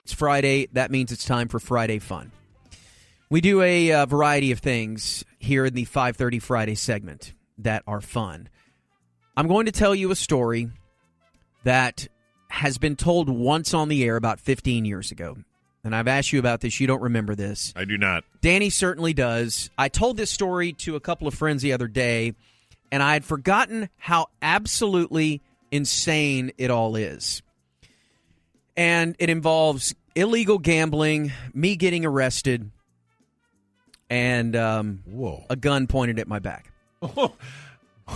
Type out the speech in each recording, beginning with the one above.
It's Friday. That means it's time for Friday Fun. We do a variety of things here in the 5:30 Friday segment that are fun. I'm going to tell you a story that has been told once on the air about 15 years ago. And I've asked you about this. You don't remember this. I do not. Danny certainly does. I told this story to a couple of friends the other day, and I had forgotten how absolutely insane it all is. And it involves illegal gambling, me getting arrested, and a gun pointed at my back.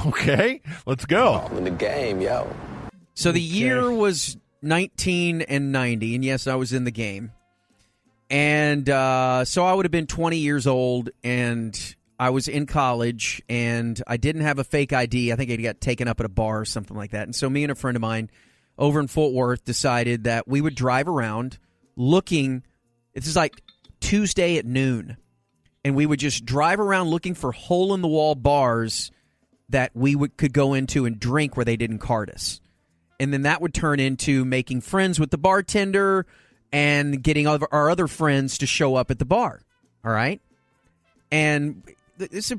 Okay, let's go. I'm in the game, yo. So the year was 1990, and yes, I was in the game. And so I would have been 20 years old, and I was in college, and I didn't have a fake ID. I think I got taken up at a bar or something like that. And so me and a friend of mine over in Fort Worth decided that we would drive around looking. This is like Tuesday at noon. And we would just drive around looking for hole-in-the-wall bars that we could go into and drink where they didn't card us. And then that would turn into making friends with the bartender and getting our other friends to show up at the bar. All right? And it's a,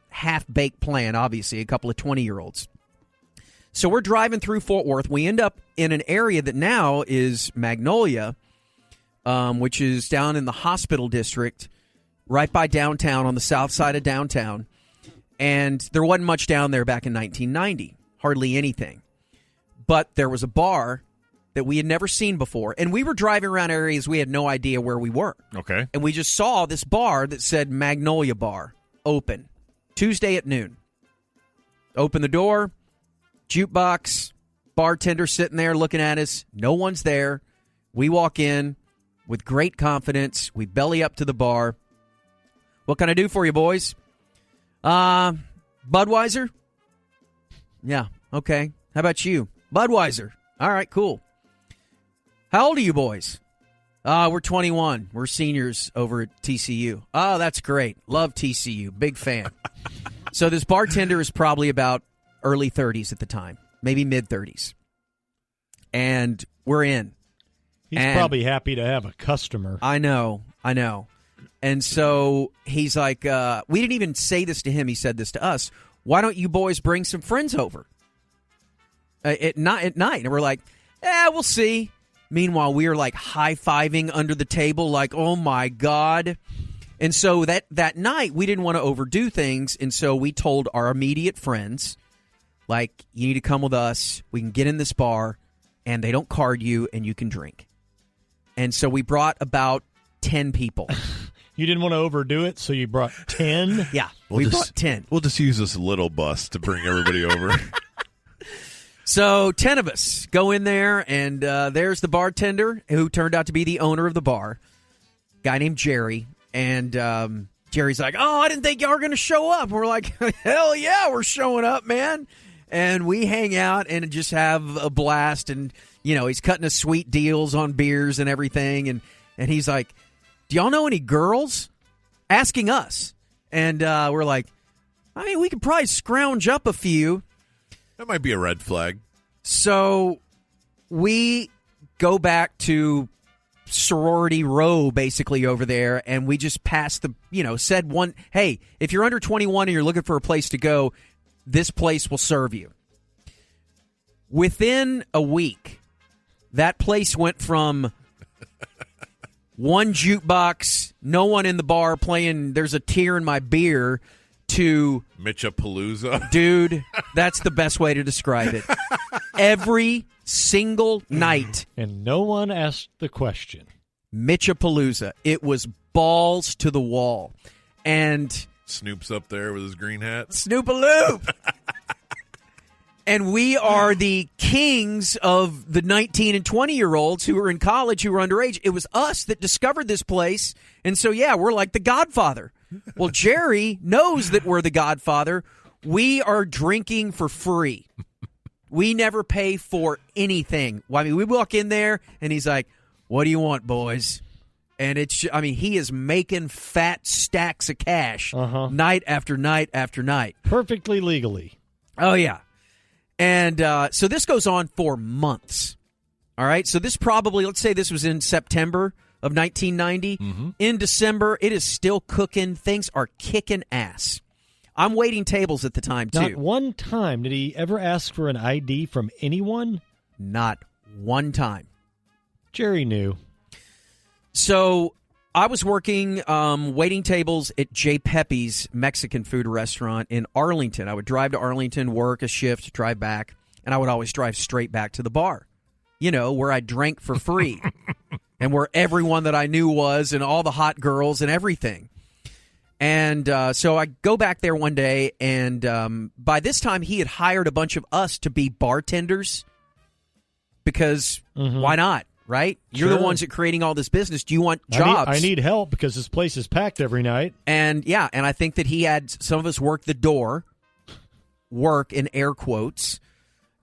half-baked plan, obviously, a couple of 20-year-olds. So we're driving through Fort Worth. We end up in an area that now is Magnolia, which is down in the hospital district, right by downtown, on the south side of downtown. And there wasn't much down there back in 1990, hardly anything. But there was a bar that we had never seen before. And we were driving around areas we had no idea where we were. Okay. And we just saw this bar that said Magnolia Bar, open, Tuesday at noon. Open the door, jukebox, bartender sitting there looking at us. No one's there. We walk in with great confidence. We belly up to the bar. What can I do for you, boys? Budweiser? Yeah, okay. How about you? Budweiser. All right, cool. How old are you boys? We're 21. We're seniors over at TCU. Oh, that's great. Love TCU. Big fan. So this bartender is probably about early 30s at the time, maybe mid-30s. And we're in. He's probably happy to have a customer. I know. And so he's like, we didn't even say this to him. He said this to us. Why don't you boys bring some friends over at night? And we're like, we'll see. Meanwhile, we are like high-fiving under the table like, oh, my God. And so that night, we didn't want to overdo things. And so we told our immediate friends, like, you need to come with us. We can get in this bar, and they don't card you, and you can drink. And so we brought about 10 people. You didn't want to overdo it, so you brought 10? Yeah, we brought 10. We'll just use this little bus to bring everybody over. So 10 of us go in there, and there's the bartender, who turned out to be the owner of the bar, guy named Jerry. And Jerry's like, oh, I didn't think y'all were going to show up. And we're like, hell yeah, we're showing up, man. And we hang out and just have a blast. And, he's cutting us sweet deals on beers and everything. And he's like, do y'all know any girls? Asking us. And we're like, we could probably scrounge up a few. That might be a red flag. So we go back to sorority row basically over there, and we just passed said one, hey, if you're under 21 and you're looking for a place to go, this place will serve you. Within a week, that place went from one jukebox, no one in the bar playing There's a Tear in My Beer, to Mitchapalooza. Dude, that's the best way to describe it. Every single night. And no one asked the question. Mitchapalooza. It was balls to the wall. And Snoop's up there with his green hat. Snoop-a-loop. And we are the kings of the 19 and 20-year-olds who were in college, who were underage. It was us that discovered this place. And so, yeah, we're like the Godfather. Well, Jerry knows that we're the Godfather. We are drinking for free. We never pay for anything. We walk in there, and he's like, what do you want, boys? And he is making fat stacks of cash night after night after night. Perfectly legally. Oh, yeah. And so this goes on for months. All right, so this probably, let's say this was in September of 1990. Mm-hmm. In December, it is still cooking. Things are kicking ass. I'm waiting tables at the time, too. Not one time did he ever ask for an ID from anyone? Not one time. Jerry knew. So I was working waiting tables at J. Pepe's Mexican food restaurant in Arlington. I would drive to Arlington, work a shift, drive back, and I would always drive straight back to the bar, where I drank for free and where everyone that I knew was and all the hot girls and everything. And so I go back there one day, and by this time he had hired a bunch of us to be bartenders because why not, right? You're the ones that are creating all this business. Do you want jobs? I need help because this place is packed every night. And, and I think that he had some of us work the door, work in air quotes.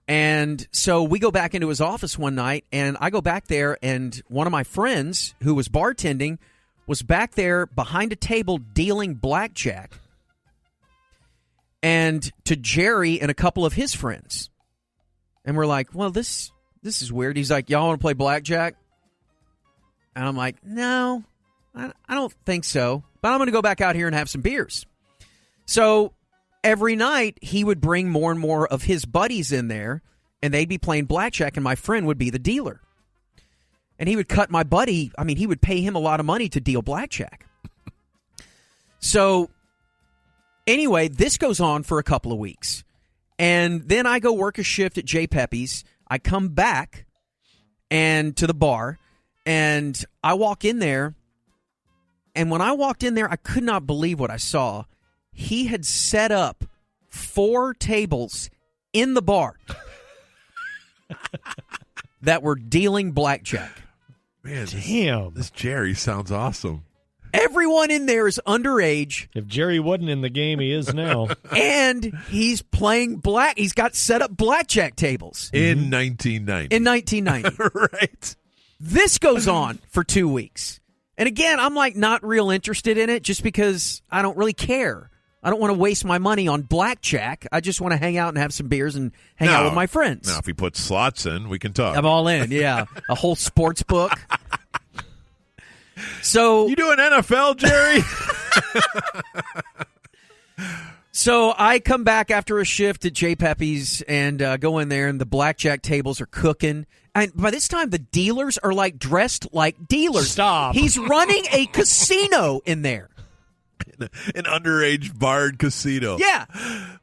And so we go back into his office one night, and I go back there, and one of my friends who was bartending was back there behind a table dealing blackjack, and to Jerry and a couple of his friends. And we're like, well, this is weird. He's like, y'all want to play blackjack? And I'm like, no, I don't think so. But I'm going to go back out here and have some beers. So every night he would bring more and more of his buddies in there, and they'd be playing blackjack, and my friend would be the dealer. And he would cut my buddy, he would pay him a lot of money to deal blackjack. So, anyway, this goes on for a couple of weeks. And then I go work a shift at J. Pepe's. I come back and to the bar, and I walk in there. And when I walked in there, I could not believe what I saw. He had set up 4 tables in the bar that were dealing blackjack. Man, damn. This Jerry sounds awesome. Everyone in there is underage. If Jerry wasn't in the game, he is now. And he's playing he's got set up blackjack tables. In 1990. In 1990. Right. This goes on for 2 weeks. And again, I'm like not real interested in it just because I don't really care. I don't want to waste my money on blackjack. I just want to hang out and have some beers and hang out with my friends. Now, if he puts slots in, we can talk. I'm all in, yeah. A whole sports book. So you doing NFL, Jerry? So I come back after a shift at J. Pepe's and go in there, and the blackjack tables are cooking. And by this time, the dealers are like dressed like dealers. Stop. He's running a casino in there. An underage barred casino. Yeah.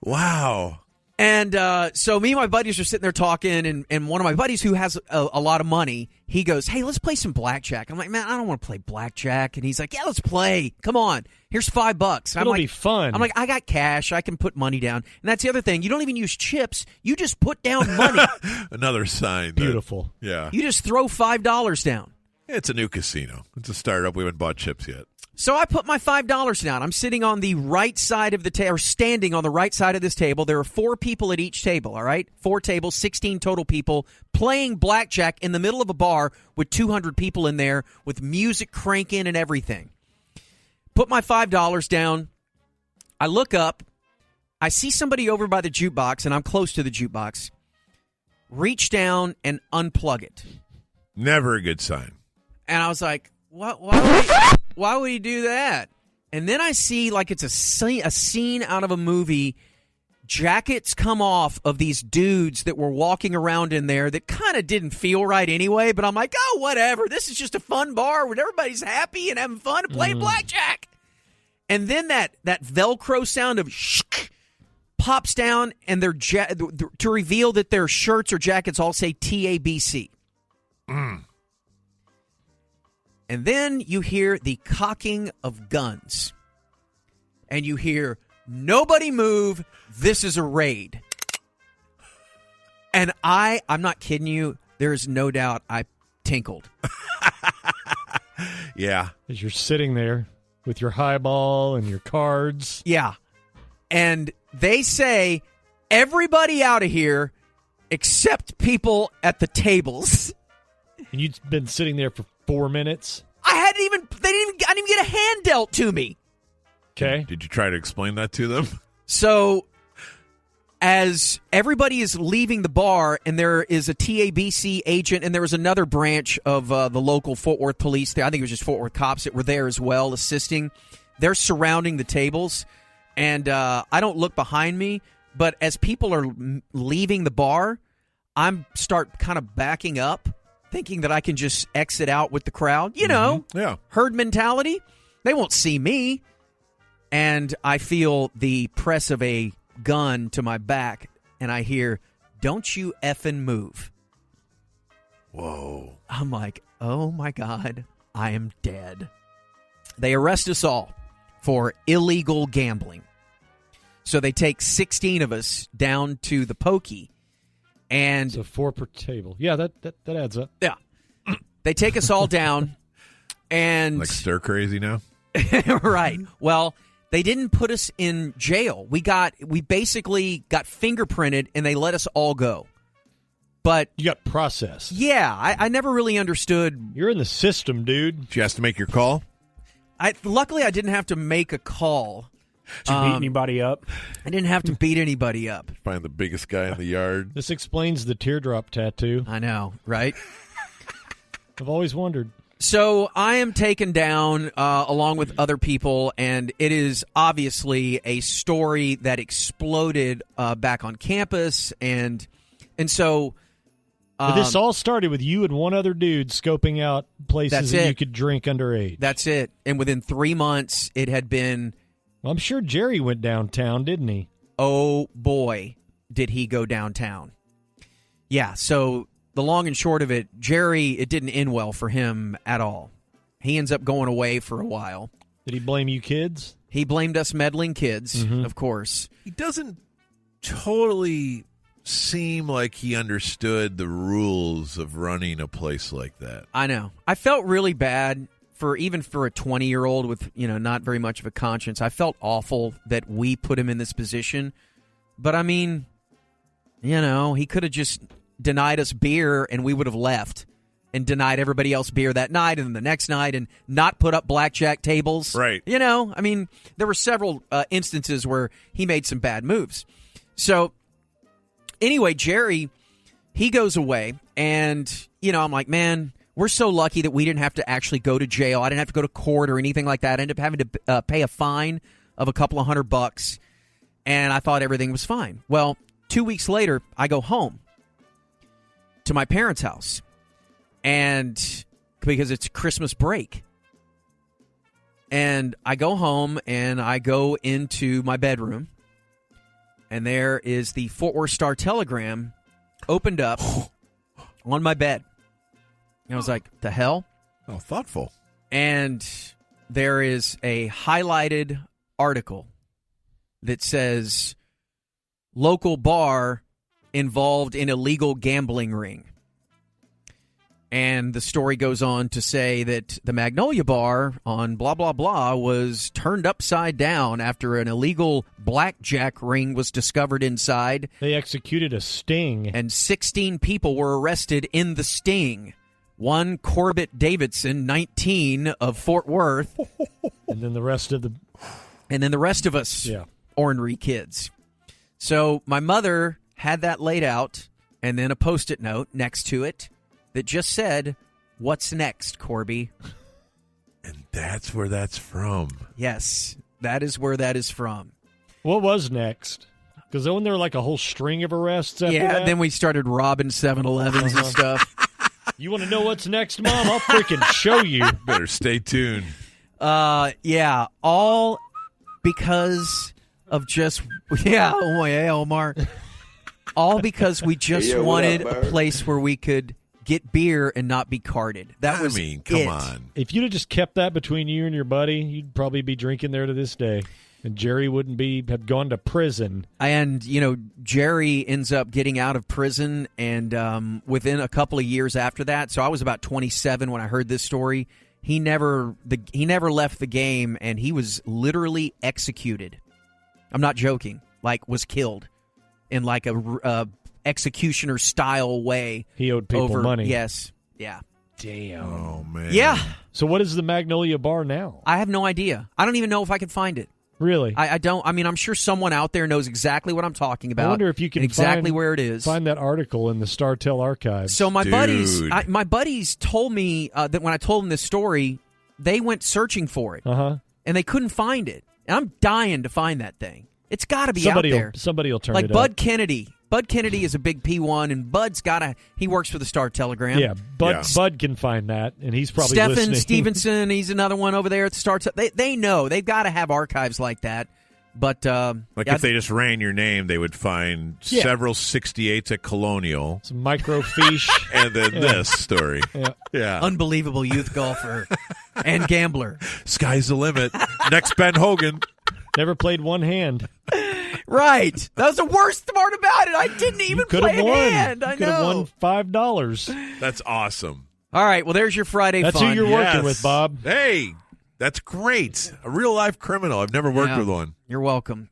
Wow. And so me and my buddies are sitting there talking, and one of my buddies who has a lot of money, he goes, hey, let's play some blackjack. I'm like, man, I don't want to play blackjack. And he's like, yeah, let's play. Come on. Here's $5. It'll be fun. I'm like, I got cash. I can put money down. And that's the other thing. You don't even use chips. You just put down money. Another sign. Beautiful. Yeah. You just throw $5 down. It's a new casino. It's a startup. We haven't bought chips yet. So I put my $5 down. I'm sitting on the right side of the table, or standing on the right side of this table. There are 4 people at each table, all right? 4 tables, 16 total people, playing blackjack in the middle of a bar with 200 people in there with music cranking and everything. Put my $5 down. I look up. I see somebody over by the jukebox, and I'm close to the jukebox. Reach down and unplug it. Never a good sign. And I was like, why would he do that? And then I see like it's a scene out of a movie. Jackets come off of these dudes that were walking around in there that kind of didn't feel right anyway. But I'm like, oh, whatever. This is just a fun bar where everybody's happy and having fun and playing blackjack. And then that Velcro sound of shh pops down, and to reveal that their shirts or jackets all say TABC. And then you hear the cocking of guns. And you hear, nobody move, this is a raid. And I'm not kidding you, there is no doubt I tinkled. Yeah. As you're sitting there with your highball and your cards. Yeah. And they say, everybody out of here except people at the tables. And you'd been sitting there for 4 minutes. I didn't even get a hand dealt to me. Okay. Did you try to explain that to them? So as everybody is leaving the bar, and there is a TABC agent, and there was another branch of the local Fort Worth police there. I think it was just Fort Worth cops that were there as well, assisting. They're surrounding the tables, and I don't look behind me, but as people are leaving the bar, I'm start kind of backing up, thinking that I can just exit out with the crowd. You know, herd mentality. They won't see me. And I feel the press of a gun to my back, and I hear, "Don't you effing move." Whoa. I'm like, oh my God, I am dead. They arrest us all for illegal gambling. So they take 16 of us down to the pokey. And so 4 per table. Yeah, that adds up. Yeah. They take us all down. And like stir crazy now? Right. Well, they didn't put us in jail. We basically got fingerprinted, and they let us all go. But you got processed. Yeah, I never really understood. You're in the system, dude. Did you have to make your call? Luckily, I didn't have to make a call. Did you beat anybody up? I didn't have to beat anybody up. Find the biggest guy in the yard. This explains the teardrop tattoo. I know, right? I've always wondered. So I am taken down along with other people, and it is obviously a story that exploded back on campus, and so. But this all started with you and one other dude scoping out places that you could drink underage. That's it. And within 3 months, it had been. Well, I'm sure Jerry went downtown, didn't he? Oh boy, did he go downtown! Yeah. So. The long and short of it, Jerry, it didn't end well for him at all. He ends up going away for a while. Did he blame you kids? He blamed us meddling kids, of course. He doesn't totally seem like he understood the rules of running a place like that. I know. I felt really bad even for a 20-year-old with, not very much of a conscience. I felt awful that we put him in this position. But, I mean, he could have just denied us beer, and we would have left, and denied everybody else beer that night and then the next night, and not put up blackjack tables. Right. I mean, there were several instances where he made some bad moves. So anyway, Jerry, he goes away, and I'm like, man, we're so lucky that we didn't have to actually go to jail. I didn't have to go to court or anything like that. I ended up having to pay a fine of a couple of $100, and I thought everything was fine. Well, 2 weeks later, I go home to my parents' house, and because it's Christmas break, and I go home and I go into my bedroom, and there is the Fort Worth Star-Telegram opened up on my bed. And I was like, the hell? Oh, thoughtful. And there is a highlighted article that says, local bar involved in illegal gambling ring. And the story goes on to say that the Magnolia Bar on blah, blah, blah was turned upside down after an illegal blackjack ring was discovered inside. They executed a sting. And 16 people were arrested in the sting. One, Corbett Davidson, 19, of Fort Worth. And then the rest of us, ornery kids. So my mother had that laid out, and then a Post-it note next to it that just said, "What's next, Corby?" And that's where that's from. Yes, that is where that is from. What was next? Because wasn't there like a whole string of arrests after that? Yeah, then we started robbing 7-Elevens and stuff. You want to know what's next, Mom? I'll freaking show you. Better stay tuned. Yeah, all because of just, oh my, hey, Omar. All because we just wanted a place where we could get beer and not be carded. That was come on. If you'd have just kept that between you and your buddy, you'd probably be drinking there to this day. And Jerry wouldn't have gone to prison. And, Jerry ends up getting out of prison, and within a couple of years after that, so I was about 27 when I heard this story, he never left the game, and he was literally executed. I'm not joking. Was killed in a executioner-style way. He owed people money. Yes. Yeah. Damn. Oh, man. Yeah. So what is the Magnolia Bar now? I have no idea. I don't even know if I can find it. Really? I don't. I mean, I'm sure someone out there knows exactly what I'm talking about. I wonder if you can and exactly where it is. Find that article in the StarTel archives. So my buddies told me that when I told them this story, they went searching for it, and they couldn't find it. And I'm dying to find that thing. It's got to be out there. Somebody will turn like it Bud up. Kennedy. Bud Kennedy is a big P1, and Bud's he works for the Star-Telegram. Yeah, Bud can find that, and he's probably Stephen listening. Stevenson, he's another one over there at the Star. They know. They've got to have archives like that. But if they just ran your name, they would find several 68s at Colonial. Some microfiche. And then this story. Yeah. Unbelievable youth golfer and gambler. Sky's the limit. Next Ben Hogan. Never played one hand. Right. That was the worst part about it. I didn't even play a hand. I could have won $5. That's awesome. All right. Well, there's your Friday That's fun. who you're working with, Bob. Hey, that's great. A real life criminal. I've never worked with one. You're welcome.